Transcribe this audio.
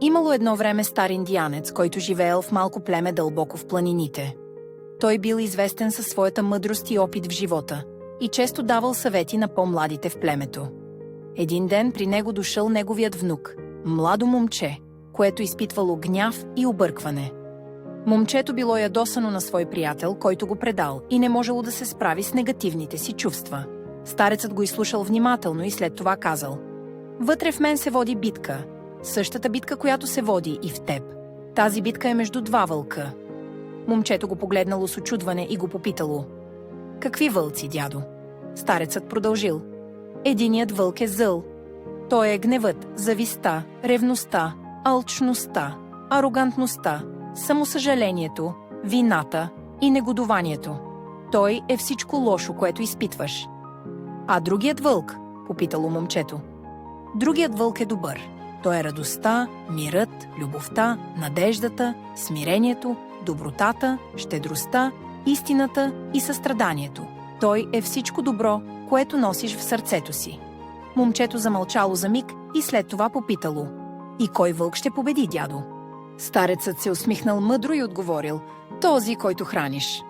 Имало едно време стар индианец, който живеел в малко племе дълбоко в планините. Той бил известен със своята мъдрост и опит в живота и често давал съвети на по-младите в племето. Един ден при него дошъл неговият внук, младо момче, което изпитвало гняв и объркване. Момчето било ядосано на свой приятел, който го предал и не можело да се справи с негативните си чувства. Старецът го изслушал внимателно и след това казал: „Вътре в мен се води битка. Същата битка, която се води и в теб. Тази битка е между два вълка.“ Момчето го погледнало с учудване и го попитало: „Какви вълци, дядо?“ Старецът продължил: „Единият вълк е зъл. Той е гневът, завистта, ревността, алчността, арогантността, самосъжалението, вината и негодуванието. Той е всичко лошо, което изпитваш.“ „А другият вълк?“ попитало момчето. „Другият вълк е добър. Той е радостта, мирът, любовта, надеждата, смирението, добротата, щедростта, истината и състраданието. Той е всичко добро, което носиш в сърцето си.“ Момчето замълчало за миг и след това попитало: „И кой вълк ще победи, дядо?“ Старецът се усмихнал мъдро и отговорил: „Този, който храниш.“